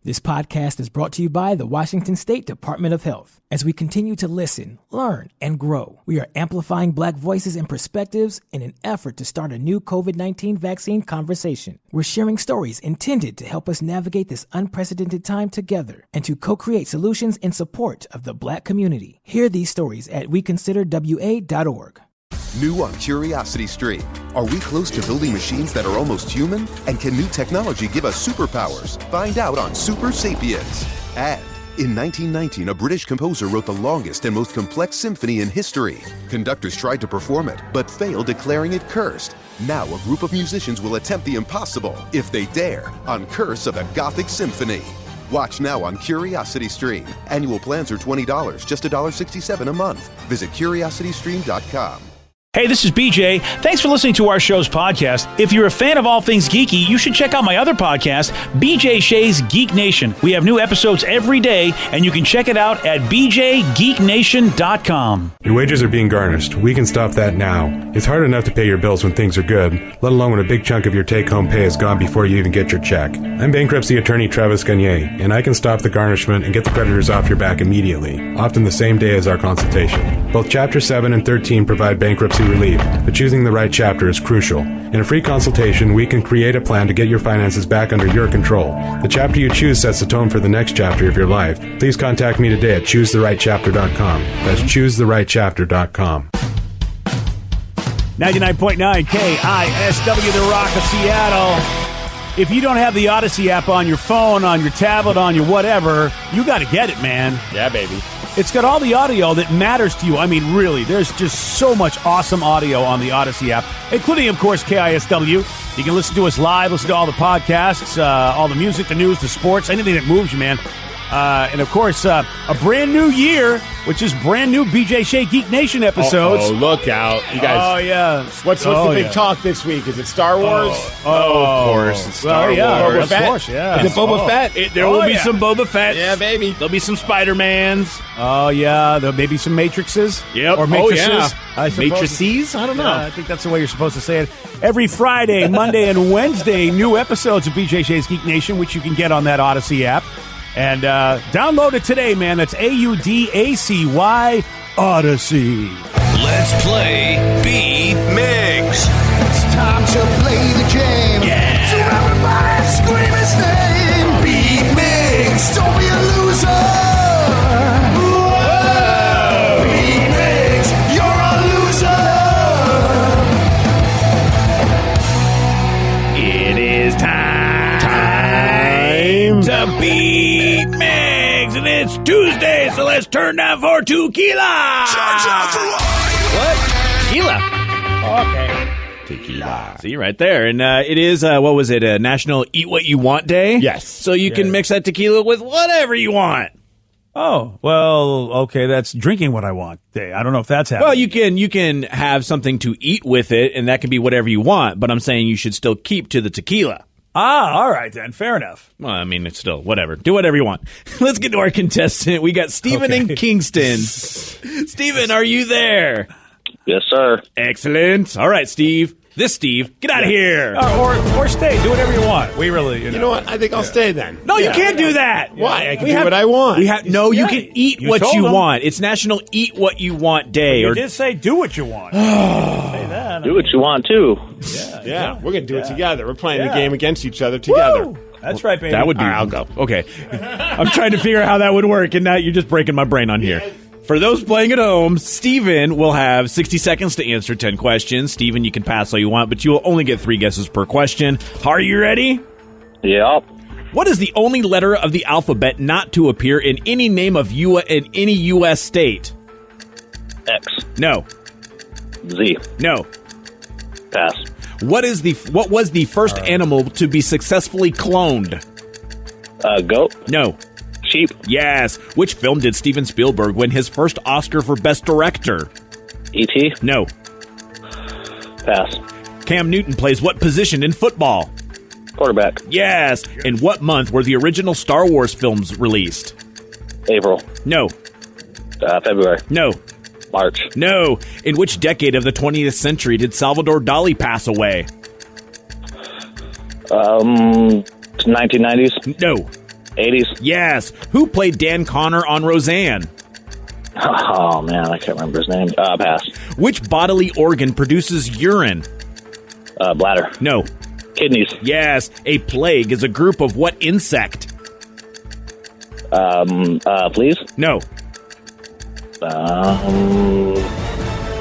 This podcast is brought to you by the Washington State Department of Health. As we continue to listen, learn, and grow, we are amplifying Black voices and perspectives in an effort to start a new COVID-19 vaccine conversation. We're sharing stories intended to help us navigate this unprecedented time together and to co-create solutions in support of the Black community. Hear these stories at weconsiderwa.org. New on Curiosity Stream. Are we close to building machines that are almost human? And can new technology give us superpowers? Find out on Super Sapiens. And in 1919, a British composer wrote the longest and most complex symphony in history. Conductors tried to perform it, but failed, declaring it cursed. Now a group of musicians will attempt the impossible, if they dare, on Curse of the Gothic Symphony. Watch now on Curiosity Stream. Annual plans are $20, just $1.67 a month. Visit curiositystream.com. Hey, this is BJ. Thanks for listening to our show's podcast. If you're a fan of all things geeky, you should check out my other podcast, BJ Shea's Geek Nation. We have new episodes every day, and you can check it out at bjgeeknation.com. Your wages are being garnished. We can stop that now. It's hard enough to pay your bills when things are good, let alone when a big chunk of your take-home pay is gone before you even get your check. I'm bankruptcy attorney Travis Gagne, and I can stop the garnishment and get the creditors off your back immediately, often the same day as our consultation. Both Chapter 7 and 13 provide bankruptcy relief, but choosing the right chapter is crucial. In a free consultation, we can create a plan to get your finances back under your control. The chapter you choose sets the tone for the next chapter of your life. Please contact me today at choosetherightchapter.com. That's choosetherightchapter.com. 99.9 KISW, The Rock of Seattle. If you don't have the Odyssey app on your phone, on your tablet, on your whatever, you got to get it, man. Yeah, baby. It's got all the audio that matters to you. I mean, really, there's just so much awesome audio on the Odyssey app, including, of course, KISW. You can listen to us live, listen to all the podcasts, all the music, the news, the sports, anything that moves you, man. And, of course, a brand new year, which is brand new BJ Shea Geek Nation episodes. Oh, look out. You guys. Oh, yeah. What's the big talk this week? Is it Star Wars? Of course. It's Star Wars. Boba Fett? Of course, yeah. Is it Boba Fett? There will be some Boba Fett. Yeah, baby. There'll be some Spider-Mans. Oh, yeah. There'll maybe some Matrixes. Yep. Or Matrices. I Matrices? I don't know. I think that's the way you're supposed to say it. Every Friday, Monday, and Wednesday, new episodes of BJ Shea's Geek Nation, which you can get on that Odyssey app. And download it today, man. That's AUDACY Odyssey. Let's play Beat Mix. It's time to play the game. Yeah. So everybody scream his name. Beat Mix. Don't be a loser. Whoa. Beat Mix. You're a loser. It is time to beat Mix. And it's Tuesday, so let's turn down for tequila. Charge out the What? Tequila. Okay. Tequila. See, right there. And it is, what was it, National Eat What You Want Day? Yes. So you can mix that tequila with whatever you want. Oh, well, okay, that's drinking what I want day. I don't know if that's happening. Well, you can have something to eat with it, and that can be whatever you want, but I'm saying you should still keep to the tequila. Ah, all right then. Fair enough. Well, I mean, it's still whatever. Do whatever you want. Let's get to our contestant. We got Stephen in Kingston. Stephen, are you there? Yes, sir. Excellent. All right, Steve. This Steve, get out of here. Or stay. Do whatever you want. We really, You know what? I think I'll stay then. No, you can't do that. Why? I can do what I want. You can eat what you them. want. It's National Eat What You Want Day. You did say do what you want. You didn't say that. Do what you want, too. Yeah, we're going to do it together. We're playing the game against each other together. Woo! That's right, baby. That would be. All right, I'll go. Okay. I'm trying to figure out how that would work, and now you're just breaking my brain on here. For those playing at home, Steven will have 60 seconds to answer 10 questions. Steven, you can pass all you want, but you will only get 3 guesses per question. Are you ready? Yep. What is the only letter of the alphabet not to appear in any name of in any U.S. state? X. No. Z. No. Pass. What was the first animal to be successfully cloned? Goat. No. Sheep. Yes. Which film did Steven Spielberg win his first Oscar for Best Director? E.T. No. Pass. Cam Newton plays what position in football? Quarterback. Yes. In what month were the original Star Wars films released? April. No. February. No. March. No. In which decade of the 20th century did Salvador Dali pass away? 1990s. No. 80s. Yes. Who played Dan Connor on Roseanne? Oh, man, I can't remember his name. Pass. Which bodily organ produces urine? Bladder. No. Kidneys. Yes. A plague is a group of what insect? Fleas? No.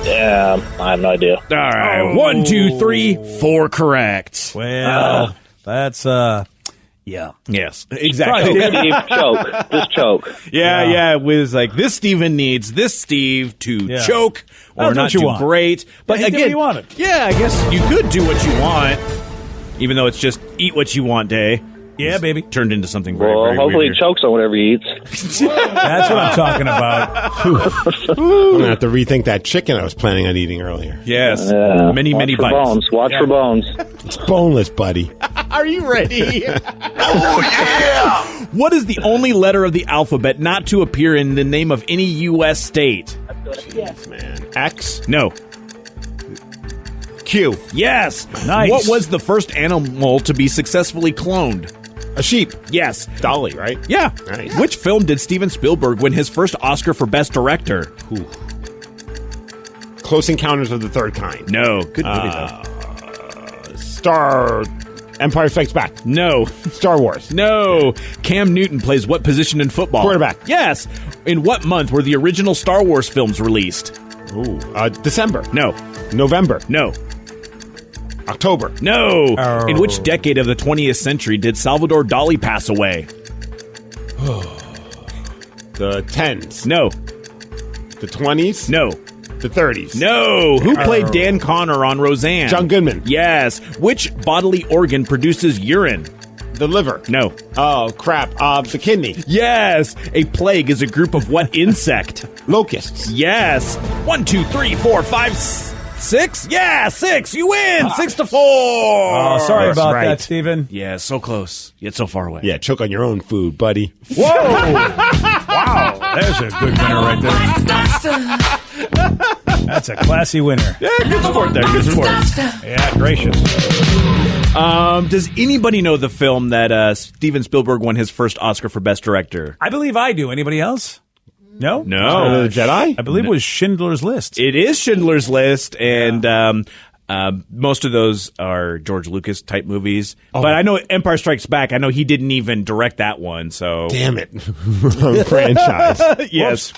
Yeah, I have no idea. All right. 1, 2, 3, 4 correct. Well, that's yeah. Yes, exactly. Steve, choke. Just choke. Yeah. It was like this Steven needs this Steve to choke or That's not what you do want. great. But Yeah, he did again, what he wanted. Yeah, I guess you could do what you want, even though it's just eat what you want day. Yeah, baby. Turned into something very, Well, very hopefully weird. he chokes on whatever he eats. That's what I'm talking about. I'm going to have to rethink that chicken I was planning on eating earlier. Yes, Yeah. many Watch for bites. bones. Watch for bones. It's boneless, buddy. Are you ready? Oh, yeah! What is the only letter of the alphabet not to appear in the name of any U.S. state? Man. X? No. Q. Yes. Nice. What was the first animal to be successfully cloned? A sheep. Yes. Dolly, right? Yeah. Nice. Which film did Steven Spielberg win his first Oscar for Best Director? Close Encounters of the Third Kind. No. Good movie, though. Empire Strikes Back. No. Star Wars. No. Cam Newton plays what position in football? Quarterback. Yes. In what month were the original Star Wars films released? Ooh. December. No. November. No. October. No. Oh. In which decade of the 20th century did Salvador Dali pass away? The 10s. No. The 20s. No. The 30s. No. Who played Dan Connor on Roseanne? John Goodman. Yes. Which bodily organ produces urine? The liver. No. Oh, crap. The kidney. Yes. A plague is a group of what insect? Locusts. Yes. 1, 2, 3, 4, 5, 6. Yeah, 6. You win. 6 to 4. Oh, sorry about right. that, Steven. Yeah, so close, yet so far away. Yeah, choke on your own food, buddy. Whoa! Wow, there's a good winner right there. That's a classy winner. Yeah, good sport there. Good sport. Yeah, gracious. Does anybody know the film that Steven Spielberg won his first Oscar for Best Director? I believe I do. Anybody else? No? No. The Jedi? I believe it was Schindler's List. It is Schindler's List, and most of those are George Lucas type movies. Oh. But I know Empire Strikes Back. I know he didn't even direct that one. So Damn it. Wrong franchise. yes.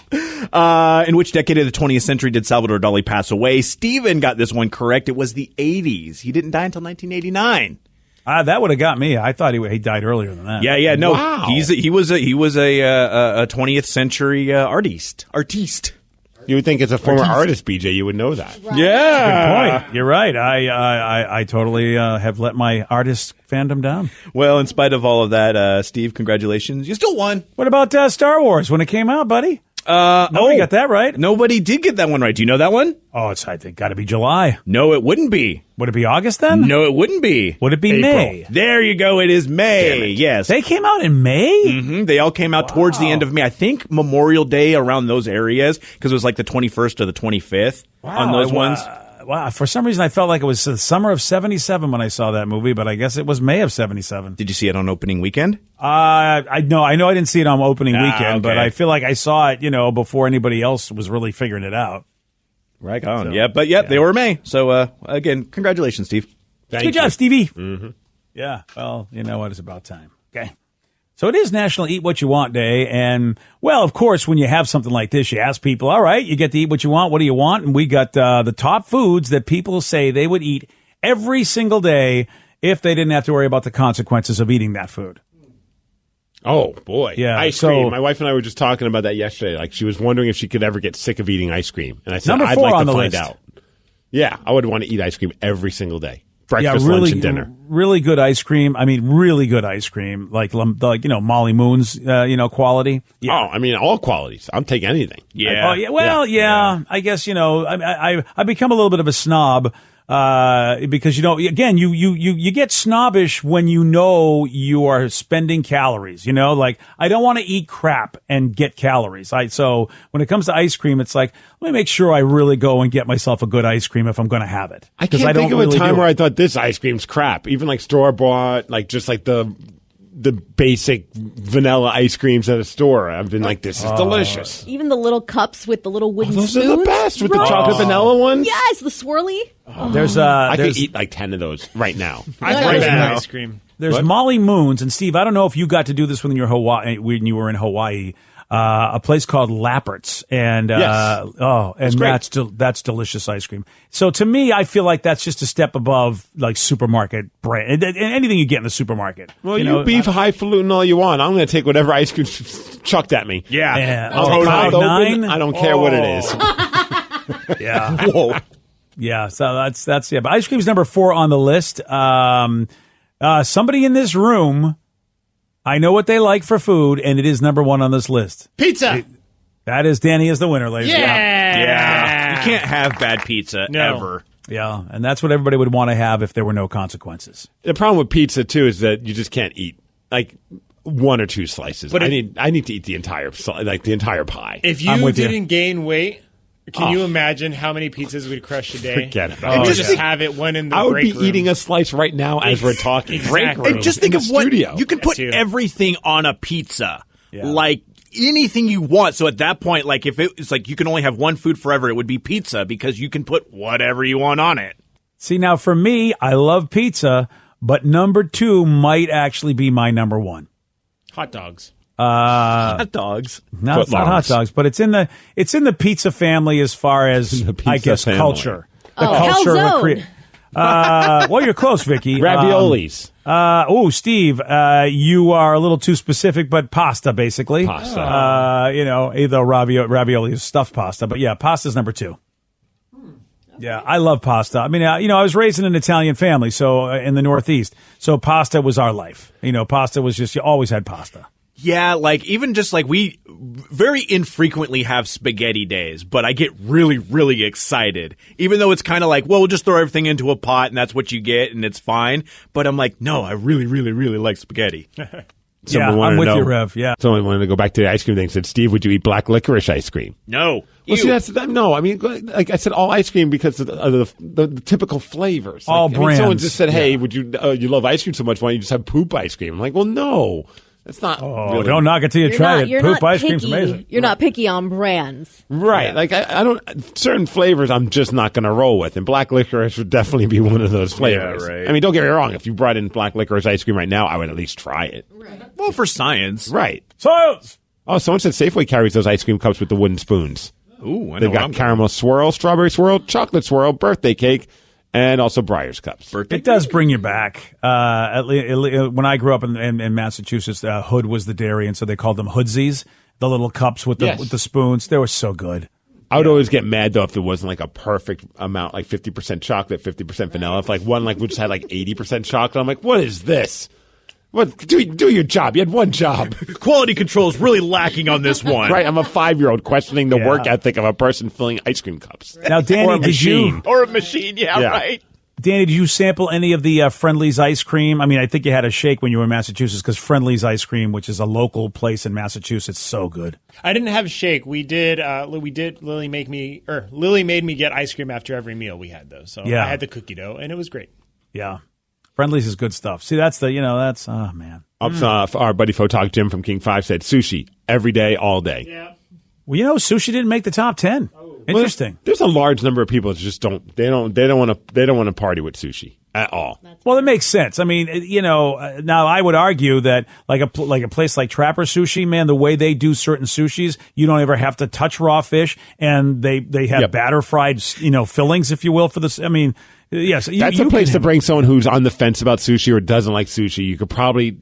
In which decade of the 20th century did Salvador Dali pass away? Steven got this one correct. It was the 80s. He didn't die until 1989. That would have got me. I thought he died earlier than that. Yeah. No, Wow. he was a 20th century artiste. You would think as a former artist, BJ, you would know that. Yeah. Good point. You're right. I totally have let my artist fandom down. Well, in spite of all of that, Steve, congratulations. You still won. What about Star Wars when it came out, buddy? Nobody got that right. Nobody did get that one right. Do you know that one? Oh, I think got to be July. No, it wouldn't be. Would it be August then? No, it wouldn't be. Would it be April. May? There you go. It is May. Yes. They came out in May? Mhm. They all came out towards the end of May. I think Memorial Day around those areas because it was like the 21st or the 25th on those ones. Wow. For some reason, I felt like it was the summer of 77 when I saw that movie, but I guess it was May of 77. Did you see it on opening weekend? I know I didn't see it on opening weekend, but okay. I feel like I saw it, before anybody else was really figuring it out. Right on. So, they were May. So, again, congratulations, Steve. Good job, Stevie. Mm-hmm. Yeah, well, you know what? It's about time. Okay. So it is National Eat What You Want Day. And, well, of course, when you have something like this, you ask people, all right, you get to eat what you want. What do you want? And we got the top foods that people say they would eat every single day if they didn't have to worry about the consequences of eating that food. Oh, boy. Yeah, Ice cream. My wife and I were just talking about that yesterday. Like, she was wondering if she could ever get sick of eating ice cream. And I said, Number I'd 4 like on to the find list. out. Yeah, I would want to eat ice cream every single day. Breakfast, lunch, and dinner. Really good ice cream. I mean, really good ice cream. Like Molly Moon's, quality. Yeah. Oh, I mean, all qualities. I'll take anything. Yeah. Well, I guess, I become a little bit of a snob, because, again, you get snobbish when you are spending calories, like I don't want to eat crap and get calories. So when it comes to ice cream, it's like, let me make sure I really go and get myself a good ice cream if I'm going to have it. I can't think of a time where I thought this ice cream's crap. Even like store-bought, like just like the the basic vanilla ice creams at a store. I've been like, this is delicious. Even the little cups with the little wooden Those spoons. are the best with the Right. chocolate vanilla ones. Yes, the swirly. I could eat like 10 of those right now. Ice cream. There's What? Molly Moon's, and Steve, I don't know if you got to do this when you were in Hawaii. A place called Lappert's, and Yes. that's delicious ice cream. So to me, I feel like that's just a step above like supermarket brand, and anything you get in the supermarket. Well, you beef highfalutin all you want. I'm going to take whatever ice cream chucked at me. Yeah. I'll Oh, mouth open. 5'9"? I don't care what it is. Yeah. Whoa. Yeah. So that's But ice cream's number 4 on the list. Somebody in this room, I know what they like for food, and it is number 1 on this list. Pizza. That is Danny is the winner, ladies. Yeah. You can't have bad pizza ever. Yeah, and that's what everybody would want to have if there were no consequences. The problem with pizza too is that you just can't eat like 1 or 2 slices. But I need to eat the entire pie. If I'm you with you. didn't gain weight, can you imagine how many pizzas we'd crush a day? Forget it. And just have it one in the I would break be room. eating a slice right now as we're talking. Exactly. Break room. And just think in of the what studio. you can put too. everything on a pizza. Yeah. Like anything you want. So at that point, like if it's like you can only have one food forever, it would be pizza because you can put whatever you want on it. See, now for me, I love pizza, but number 2 might actually be my number 1. Hot dogs. Hot dogs. No, it's not hot dogs, but it's in the pizza family as far as I guess family. culture. The Oh, culture calzone. well, you're close, Vicky. Raviolis. Steve, you are a little too specific, but pasta, basically. Pasta. Either ravioli is stuffed pasta, but yeah, pasta's number 2. Yeah, I love pasta. I mean, I was raised in an Italian family, so in the Northeast, so pasta was our life. Pasta was just, you always had pasta. Yeah, like even just like we very infrequently have spaghetti days, but I get really, really excited. Even though it's kind of like, well, we'll just throw everything into a pot and that's what you get and it's fine. But I'm like, no, I really, really, really like spaghetti. Yeah, wanted I'm to with know- you, Rev. Yeah. Someone wanted to go back to the ice cream thing. Said, Steve, would you eat black licorice ice cream? No. Well, Ew. see, no. I mean, like I said, all ice cream because of the typical flavors. All Like, I mean, someone brands, just said, "Hey, yeah. would you love ice cream so much? Why don't you just have poop ice cream?" I'm like, "Well, no, that's not." Oh, really. don't knock it till you try it. Poop ice cream's picky. amazing. You're not picky on brands. Right. Like I don't certain flavors I'm just not going to roll with, and black licorice would definitely be one of those flavors. right. I mean, don't get me wrong. If you brought in black licorice ice cream right now, I would at least try it. Well, for science. Right. Science! Oh, someone said Safeway carries those ice cream cups with the wooden spoons. Ooh, I know They've what got I'm caramel swirl, strawberry swirl, chocolate swirl, birthday cake, and also Breyers cups. It does bring you back. When I grew up in Massachusetts, Hood was the dairy, and so they called them Hoodsies, the little cups with the Yes. with the spoons. They were so good. I would always get mad though if there wasn't like a perfect amount, like 50% chocolate, 50% vanilla. If like one like we just had like 80% chocolate, I'm like, what is this? What do your job? You had one job, Quality control is really lacking on this one. right? I'm a 5-year-old questioning the Yeah. work ethic of a person filling ice cream cups. Now, Or Danny, a machine. Or a machine, yeah, Yeah. right. Danny, did you sample any of the Friendly's ice cream? I mean, I think you had a shake when you were in Massachusetts because Friendly's ice cream, which is a local place in Massachusetts, so good. I didn't have a shake. We did. Lily made me get ice cream after every meal we had though. So Yeah. I had the cookie dough and it was great. Yeah, Friendly's is good stuff. See, that's oh man. Our buddy Photog Jim from King 5 said sushi every day, all day. Yeah. Well, sushi didn't make the top 10. Interesting. Well, there's a large number of people that just don't want to party with sushi at all. Well, it makes sense. I mean, now I would argue that like a place like Trapper Sushi, man, the way they do certain sushis, you don't ever have to touch raw fish, and they have Yep. batter fried, fillings, if you will, for this. I mean, yes, That's a place to bring someone who's on the fence about sushi or doesn't like sushi. You could probably,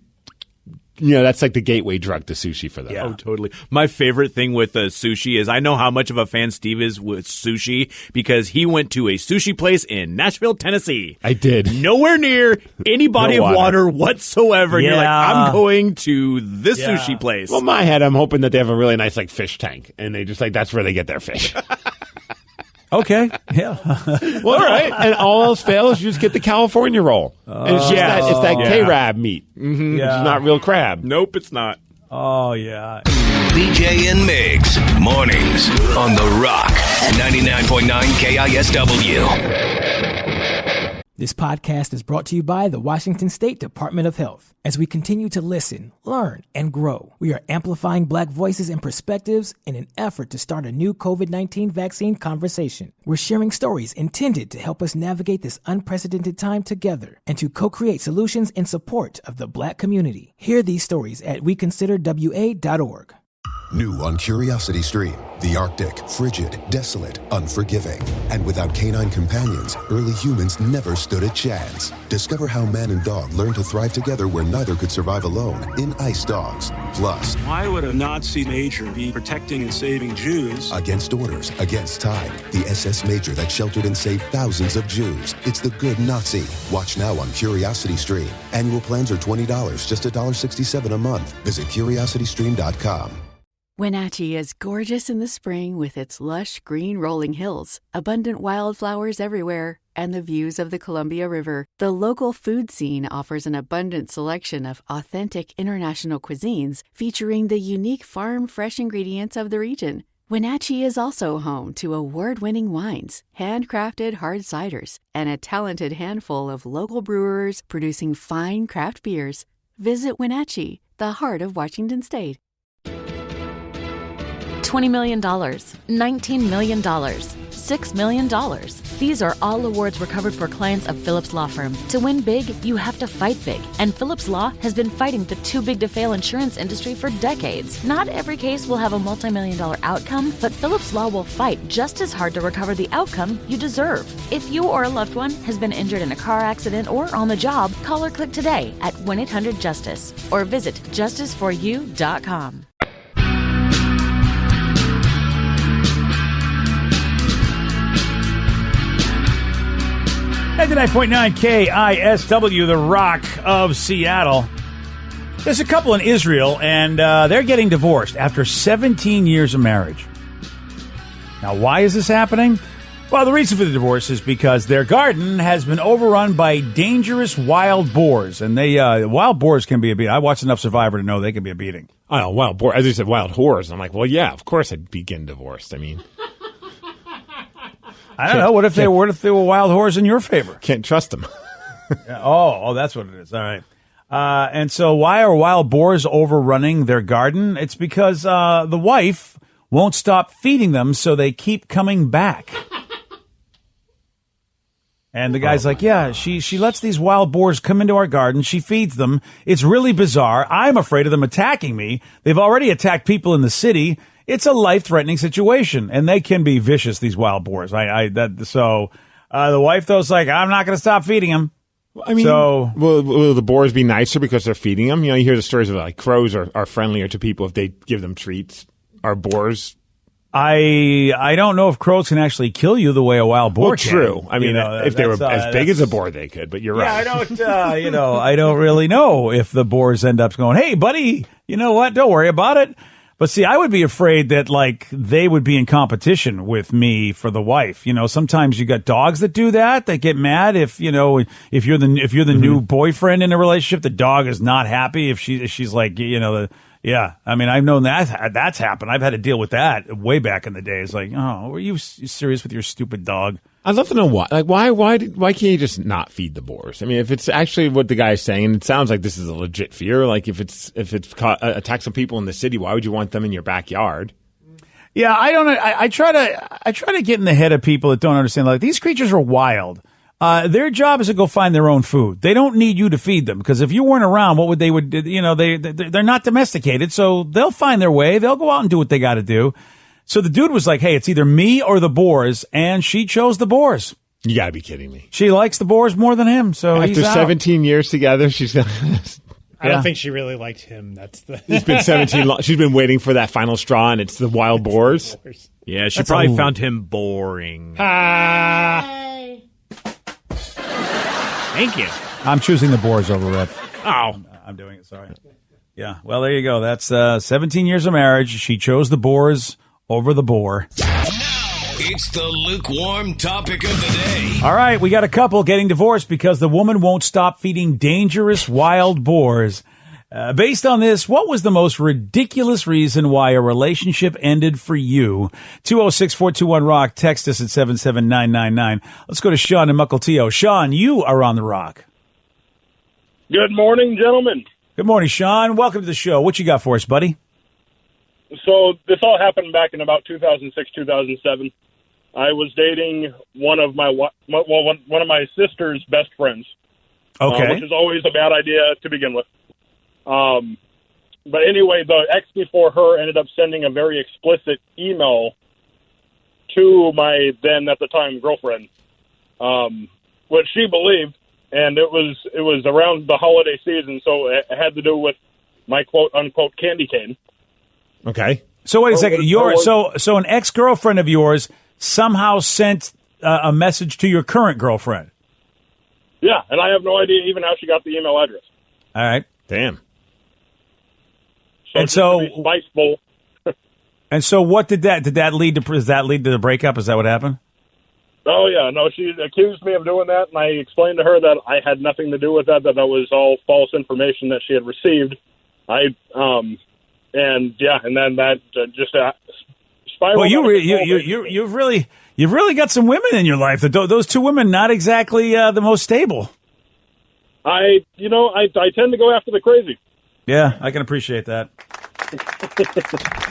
that's like the gateway drug to sushi for them. Yeah. Oh, totally. My favorite thing with sushi is I know how much of a fan Steve is with sushi because he went to a sushi place in Nashville, Tennessee. I did. Nowhere near any body No of water. water whatsoever. And you're like, Yeah. I'm going to this Yeah. sushi place. Well, in my head, I'm hoping that they have a really nice like fish tank, and they just that's where they get their fish. Okay, yeah. Well, all right. And all else fails, you just get the California roll. And it's just it's that K-Rab meat. Mm-hmm. Yeah. It's not real crab. Nope, it's not. Oh, yeah. BJ and Migs, mornings on The Rock, 99.9 KISW. This podcast is brought to you by the Washington State Department of Health. As we continue to listen, learn, and grow, we are amplifying Black voices and perspectives in an effort to start a new COVID-19 vaccine conversation. We're sharing stories intended to help us navigate this unprecedented time together and to co-create solutions in support of the Black community. Hear these stories at weconsiderwa.org. New on Curiosity Stream, the Arctic, frigid, desolate, unforgiving. And without canine companions, early humans never stood a chance. Discover how man and dog learn to thrive together where neither could survive alone in Ice Dogs. Plus, why would a Nazi major be protecting and saving Jews? Against orders, against time, the SS Major that sheltered and saved thousands of Jews. It's the good Nazi. Watch now on Curiosity Stream. Annual plans are $20, just $1.67 a month. Visit curiositystream.com. Wenatchee is gorgeous in the spring with its lush green rolling hills, abundant wildflowers everywhere, and the views of the Columbia River. The local food scene offers an abundant selection of authentic international cuisines featuring the unique farm-fresh ingredients of the region. Wenatchee is also home to award-winning wines, handcrafted hard ciders, and a talented handful of local brewers producing fine craft beers. Visit Wenatchee, the heart of Washington State. $20 million, $19 million, $6 million. These are all awards recovered for clients of Phillips Law Firm. To win big, you have to fight big. And Phillips Law has been fighting the too big to fail insurance industry for decades. Not every case will have a multi-million-dollar outcome, but Phillips Law will fight just as hard to recover the outcome you deserve. If you or a loved one has been injured in a car accident or on the job, call or click today at 1-800-JUSTICE or visit justiceforyou.com. 99.9 KISW, the Rock of Seattle. There's a couple in Israel, and they're getting divorced after 17 years of marriage. Now, why is this happening? Well, the reason for the divorce is because their garden has been overrun by dangerous wild boars, and wild boars can be a beating. I watched enough Survivor to know they can be a beating. Oh, wild boar. As you said, wild whores. I'm like, well, yeah, of course I'd be getting divorced. I mean... I don't know. What if they were wild whores in your favor? Can't trust them. Oh, that's what it is. All right. And so why are wild boars overrunning their garden? It's because the wife won't stop feeding them, so they keep coming back. And the guy's like, yeah, she lets these wild boars come into our garden. She feeds them. It's really bizarre. I'm afraid of them attacking me. They've already attacked people in the city. It's a life-threatening situation, and they can be vicious, these wild boars. So the wife, though, is like, I'm not going to stop feeding them. I mean, will the boars be nicer because they're feeding them? You know, you hear the stories of like crows are friendlier to people if they give them treats. Are boars? I don't know if crows can actually kill you the way a wild boar can. True. I mean, if they were as big as a boar, they could. But you're right. Yeah, I don't really know if the boars end up going, hey, buddy, you know what? Don't worry about it. But see, I would be afraid that like they would be in competition with me for the wife. You know, sometimes you got dogs that do that. They get mad if you're the new boyfriend in a relationship. The dog is not happy if she's like, yeah. I mean, I've known that's happened. I've had to deal with that way back in the day. It's like, oh, were you serious with your stupid dog? I'd love to know why. Like, why can't you just not feed the boars? I mean, if it's actually what the guy's saying, and it sounds like this is a legit fear. Like, if it's attacks some people in the city, why would you want them in your backyard? Yeah, I don't know. I try to get in the head of people that don't understand. Like, these creatures are wild. Their job is to go find their own food. They don't need you to feed them, because if you weren't around, they're not domesticated, so they'll find their way. They'll go out and do what they got to do. So the dude was like, hey, it's either me or the boars, and she chose the boars. You gotta be kidding me. She likes the boars more than him, so after 17 years together, she's I don't think she really liked him. It's been 17 she's been waiting for that final straw, and it's the wild boars. Yeah, she probably found him boring. Hey. Thank you. I'm choosing the boars over Red. Oh. I'm doing it, sorry. Yeah, well, there you go. That's 17 years of marriage. She chose the boars over the boar. It's the lukewarm topic of the day. All right, we got a couple getting divorced because the woman won't stop feeding dangerous wild boars. Based on this, what was the most ridiculous reason why a relationship ended for you? 206-421-ROCK. Text us at 77999. Let's go to Sean in Mukilteo. Sean, you are on the Rock. Good morning, gentlemen. Good morning, Sean. Welcome to the show. What you got for us, buddy? So this all happened back in about 2006, 2007. I was dating one of my sister's best friends. Okay. Which is always a bad idea to begin with. But anyway, the ex before her ended up sending a very explicit email to my then at the time girlfriend, which she believed, and it was around the holiday season, so it had to do with my quote unquote candy cane. Okay. So wait a second. So an ex-girlfriend of yours somehow sent a message to your current girlfriend. Yeah, and I have no idea even how she got the email address. All right. Damn. So to be spiteful. And so what did that lead to? Does that lead to the breakup? Is that what happened? Oh, yeah. No, she accused me of doing that, and I explained to her that I had nothing to do with that was all false information that she had received. And then that just spiraled. Well, you've really got some women in your life. Those two women, not exactly the most stable. I tend to go after the crazy. Yeah, I can appreciate that.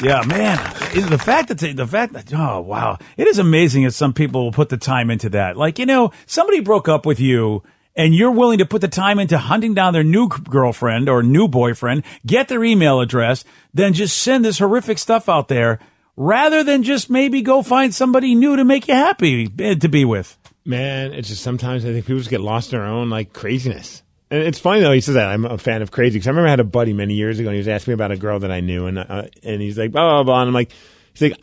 Yeah, man. The fact that oh wow, it is amazing that some people will put the time into that. Like, somebody broke up with you, and you're willing to put the time into hunting down their new girlfriend or new boyfriend, get their email address, then just send this horrific stuff out there, rather than just maybe go find somebody new to make you happy to be with. Man, it's just sometimes I think people just get lost in their own craziness. And it's funny, though, he says that. I'm a fan of crazy. Because I remember I had a buddy many years ago, and he was asking me about a girl that I knew. And he's like, blah, blah, blah. And I'm like,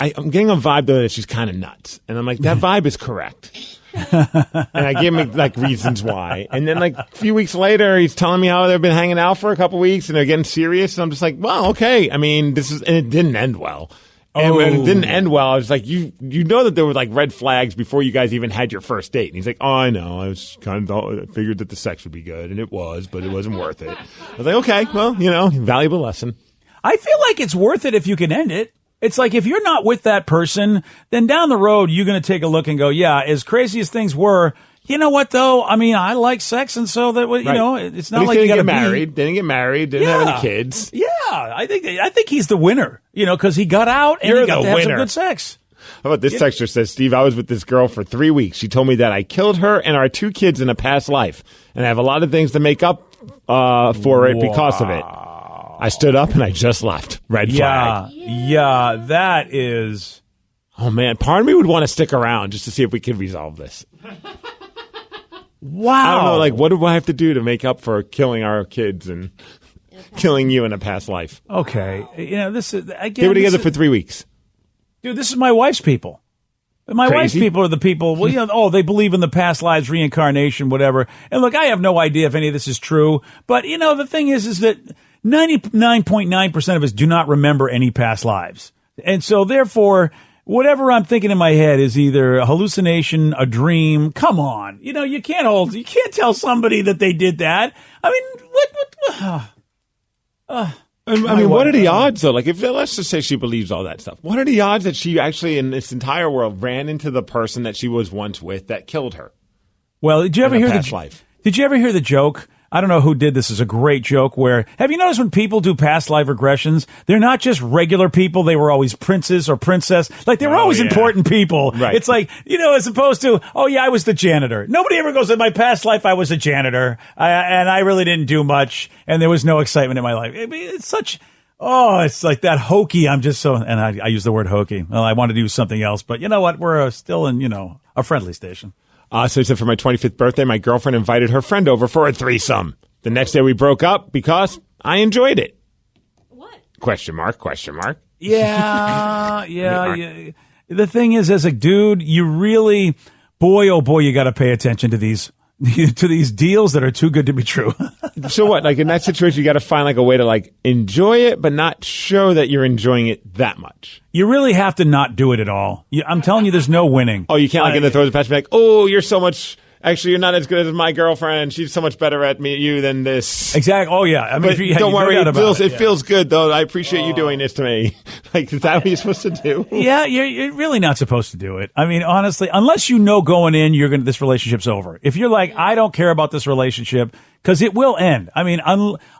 I'm getting a vibe, though, that she's kind of nuts. And I'm like, that vibe is correct. And I gave him, reasons why. And then, a few weeks later, he's telling me how they've been hanging out for a couple weeks, and they're getting serious. And I'm just like, well, okay. I mean, and it didn't end well. And when it didn't end well, I was like, you know that there were red flags before you guys even had your first date. And he's like, oh, I know. I was figured that the sex would be good, and it was, but it wasn't worth it. I was like, okay, well, valuable lesson. I feel like it's worth it if you can end it. It's like if you're not with that person, then down the road, you're going to take a look and go, yeah, as crazy as things were, you know what, though? I mean, I like sex, and so that it's not like you got to get married. Didn't get married. Didn't have any kids. Yeah, I think he's the winner. Because he got out and he got to have some good sex. How about this texter says, Steve, I was with this girl for 3 weeks. She told me that I killed her and our 2 kids in a past life, and I have a lot of things to make up for it because of it. I stood up and I just left. Red flag. Yeah, that is. Oh man, part of me would want to stick around just to see if we could resolve this. Wow. I don't know, what do I have to do to make up for killing our kids and killing you in a past life? Okay. This is, again. They were together for 3 weeks. Dude, this is my wife's people. My wife's people are the people, they believe in the past lives, reincarnation, whatever. And look, I have no idea if any of this is true. But, the thing is that 99.9% of us do not remember any past lives. And so, therefore, whatever I'm thinking in my head is either a hallucination, a dream. Come on. You can't tell somebody that they did that. I mean, what are the odds, though? Let's just say she believes all that stuff. What are the odds that she actually, in this entire world, ran into the person that she was once with that killed her? Well, did you ever hear Did you ever hear the joke? I don't know who did this. It's a great joke where, have you noticed when people do past life regressions, they're not just regular people. They were always princes or princess. They were always important people. Right. It's as opposed to, oh yeah, I was the janitor. Nobody ever goes, in my past life, I was a janitor. And I really didn't do much. And there was no excitement in my life. It's such, it's like that hokey. I'm just so, and I use the word hokey. Well, I want to do something else, but you know what? We're still in, a friendly station. So he said, for my 25th birthday, my girlfriend invited her friend over for a threesome. The next day we broke up because I enjoyed it. What? Question mark. Yeah. The thing is, as a dude, you really, boy, oh boy, you got to pay attention to these deals that are too good to be true. So what? In that situation, you got to find a way to enjoy it, but not show that you're enjoying it that much. You really have to not do it at all. I'm telling you, there's no winning. Oh, you can't in the throes of passion be like, oh, you're so much actually, you're not as good as my girlfriend. She's so much better at you than this. Exactly. Oh, yeah. I mean, but don't worry. It feels good, though. I appreciate you doing this to me. Like, is that what you're supposed to do? Yeah, you're really not supposed to do it. I mean, honestly, unless you know going in, this relationship's over. If you're like, I don't care about this relationship, because it will end. I mean,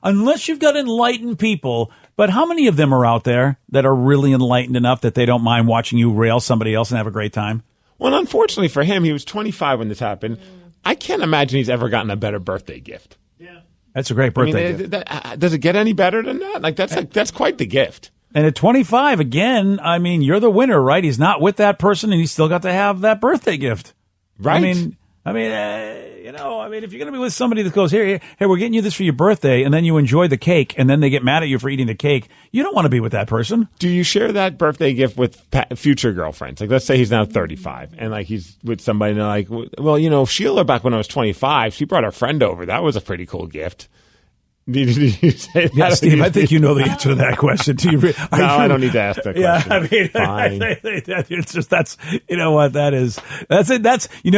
unless you've got enlightened people. But how many of them are out there that are really enlightened enough that they don't mind watching you rail somebody else and have a great time? Well, unfortunately for him, he was 25 when this happened. I can't imagine he's ever gotten a better birthday gift. Yeah, that's a great birthday gift. Does it get any better than that? Like that's quite the gift. And at 25, again, I mean, you're the winner, right? He's not with that person, and he's still got to have that birthday gift, right? If you're going to be with somebody that goes, hey, we're getting you this for your birthday, and then you enjoy the cake, and then they get mad at you for eating the cake, you don't want to be with that person. Do you share that birthday gift with future girlfriends? Like, let's say he's now 35, and like he's with somebody, and they're like, well, Sheila, back when I was 25, she brought her friend over. That was a pretty cool gift. Did you say that? Yeah, Steve, I think you know the answer to that question. I don't need to ask that question. Yeah, I mean, fine. It's just that's it. You know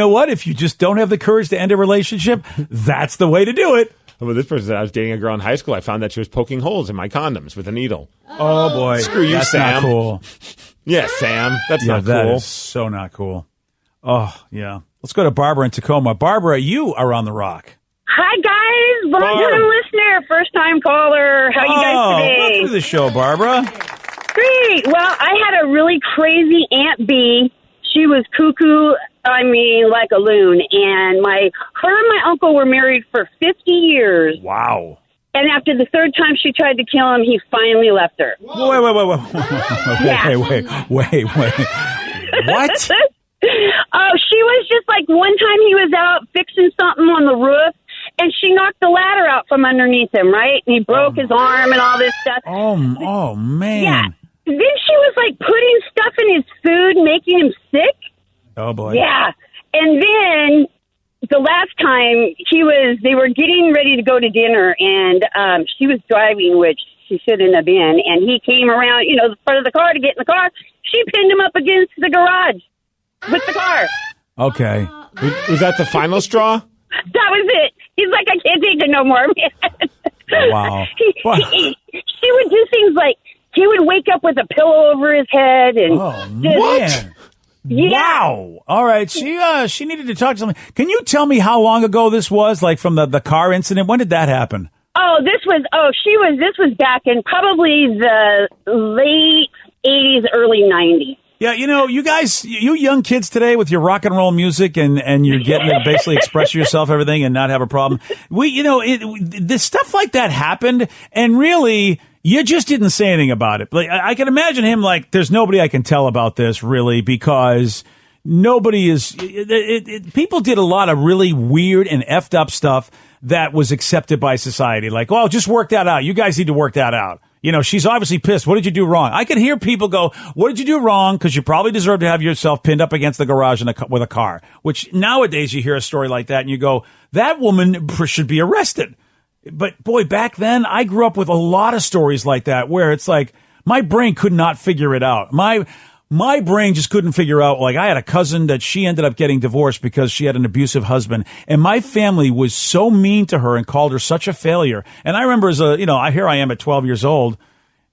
what? If you just don't have the courage to end a relationship, that's the way to do it. Well, this person said, I was dating a girl in high school. I found that she was poking holes in my condoms with a needle. Oh boy, screw you, that's Sam. Not cool. Yeah, Sam, that's not cool. That is so not cool. Oh yeah, let's go to Barbara in Tacoma. Barbara, you are on the rock. Hi, guys. Long-time listener, first-time caller. How you guys today? Welcome to the show, Barbara. Great. Well, I had a really crazy Aunt B. She was cuckoo, like a loon. And her and my uncle were married for 50 years. Wow. And after the third time she tried to kill him, he finally left her. Wait. What? Oh, she was just like, one time he was out fixing something on the roof, and she knocked the ladder out from underneath him, right? And he broke his arm and all this stuff. Oh, man. Yeah. Then she was like putting stuff in his food, making him sick. Oh, boy. Yeah. And then the last time they were getting ready to go to dinner, and she was driving, which she shouldn't have been. And he came around, the front of the car to get in the car. She pinned him up against the garage with the car. Okay. Was that the final straw? That was it. He's like, I can't take it no more, man. Wow. She would do things like, he would wake up with a pillow over his head. And what? Yeah. Wow. All right. She needed to talk to somebody. Can you tell me how long ago this was, like from the car incident? When did that happen? This was back in probably the late 80s, early 90s. Yeah, you guys, you young kids today with your rock and roll music and you're getting to basically express yourself, everything, and not have a problem. This stuff like that happened, and really, you just didn't say anything about it. Like, I can imagine him like, there's nobody I can tell about this, really, because nobody is. People did a lot of really weird and effed up stuff that was accepted by society. Like, well, just work that out. You guys need to work that out. She's obviously pissed. What did you do wrong? I could hear people go, what did you do wrong? Because you probably deserve to have yourself pinned up against the garage with a car. Which nowadays you hear a story like that and you go, that woman should be arrested. But boy, back then I grew up with a lot of stories like that where it's like my brain could not figure it out. My brain just couldn't figure out, like, I had a cousin that she ended up getting divorced because she had an abusive husband. And my family was so mean to her and called her such a failure. And I remember here I am at 12 years old.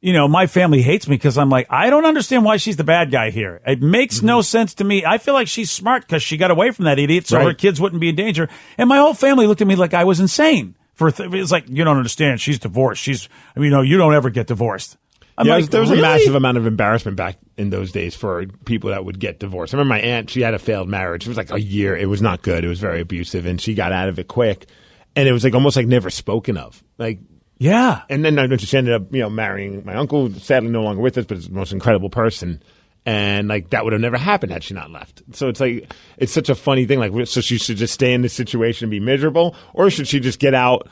My family hates me because I'm like, I don't understand why she's the bad guy here. It makes no sense to me. I feel like she's smart because she got away from that idiot so her kids wouldn't be in danger. And my whole family looked at me like I was insane. It's like, you don't understand. She's divorced. You don't ever get divorced. There was a massive amount of embarrassment back in those days for people that would get divorced. I remember my aunt, she had a failed marriage. It was like a year. It was not good. It was very abusive, and she got out of it quick. And it was like almost like never spoken of. Like, yeah. And then she ended up, marrying my uncle, sadly no longer with us, but is the most incredible person. And like that would have never happened had she not left. So it's like, it's such a funny thing. Like, so she should just stay in this situation and be miserable, or should she just get out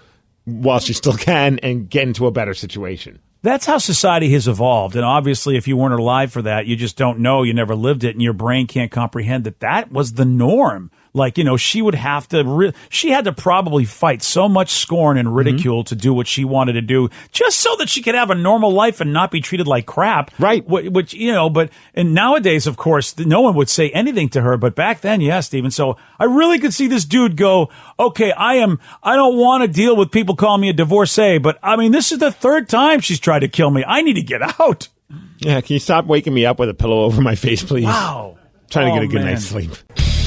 while she still can and get into a better situation? That's how society has evolved. And obviously, if you weren't alive for that, you just don't know. You never lived it, and your brain can't comprehend that was the norm. Like, she would have to, she had to probably fight so much scorn and ridicule to do what she wanted to do just so that she could have a normal life and not be treated like crap. Right. Which, and nowadays, of course, no one would say anything to her. But back then, yeah, Stephen. So I really could see this dude go, okay, I don't want to deal with people calling me a divorcee, but I mean, this is the third time she's tried to kill me. I need to get out. Yeah, can you stop waking me up with a pillow over my face, please? Wow. Trying to get a good night's sleep.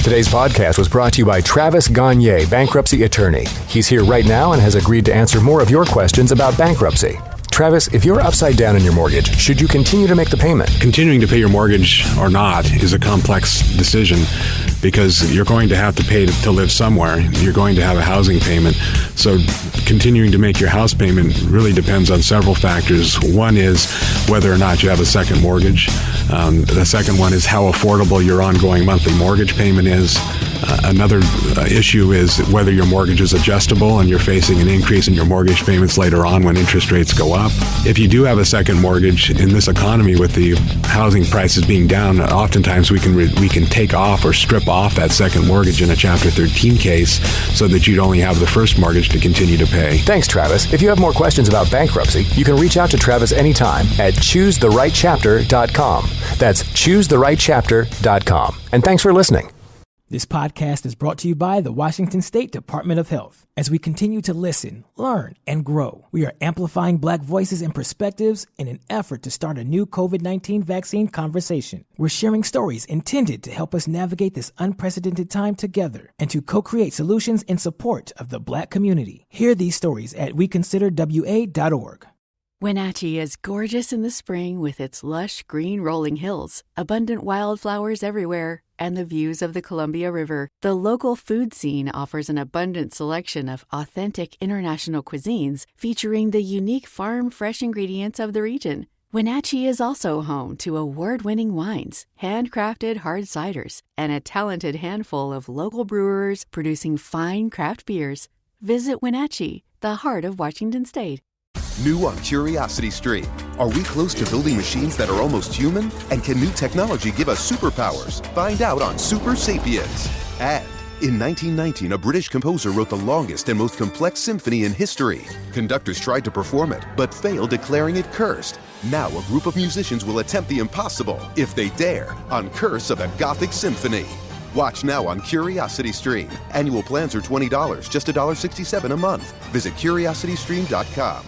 Today's podcast was brought to you by Travis Gagne, bankruptcy attorney. He's here right now and has agreed to answer more of your questions about bankruptcy. Travis, if you're upside down in your mortgage, should you continue to make the payment? Continuing to pay your mortgage or not is a complex decision because you're going to have to pay to live somewhere. You're going to have a housing payment. So continuing to make your house payment really depends on several factors. One is whether or not you have a second mortgage. The second one is how affordable your ongoing monthly mortgage payment is. Another issue is whether your mortgage is adjustable and you're facing an increase in your mortgage payments later on when interest rates go up. If you do have a second mortgage in this economy with the housing prices being down, oftentimes we can take off or strip off that second mortgage in a Chapter 13 case so that you'd only have the first mortgage to continue to pay. Thanks, Travis. If you have more questions about bankruptcy, you can reach out to Travis anytime at ChooseTheRightChapter.com. That's ChooseTheRightChapter.com. And thanks for listening. This podcast is brought to you by the Washington State Department of Health. As we continue to listen, learn, and grow, we are amplifying Black voices and perspectives in an effort to start a new COVID-19 vaccine conversation. We're sharing stories intended to help us navigate this unprecedented time together and to co-create solutions in support of the Black community. Hear these stories at weconsiderwa.org. Wenatchee is gorgeous in the spring with its lush green rolling hills, abundant wildflowers everywhere, and the views of the Columbia River. The local food scene offers an abundant selection of authentic international cuisines featuring the unique farm-fresh ingredients of the region. Wenatchee is also home to award-winning wines, handcrafted hard ciders, and a talented handful of local brewers producing fine craft beers. Visit Wenatchee, the heart of Washington State. New on Curiosity Stream. Are we close to building machines that are almost human? And can new technology give us superpowers? Find out on Super Sapiens. And in 1919, a British composer wrote the longest and most complex symphony in history. Conductors tried to perform it, but failed, declaring it cursed. Now a group of musicians will attempt the impossible, if they dare, on Curse of a Gothic Symphony. Watch now on Curiosity Stream. Annual plans are $20, just $1.67 a month. Visit CuriosityStream.com.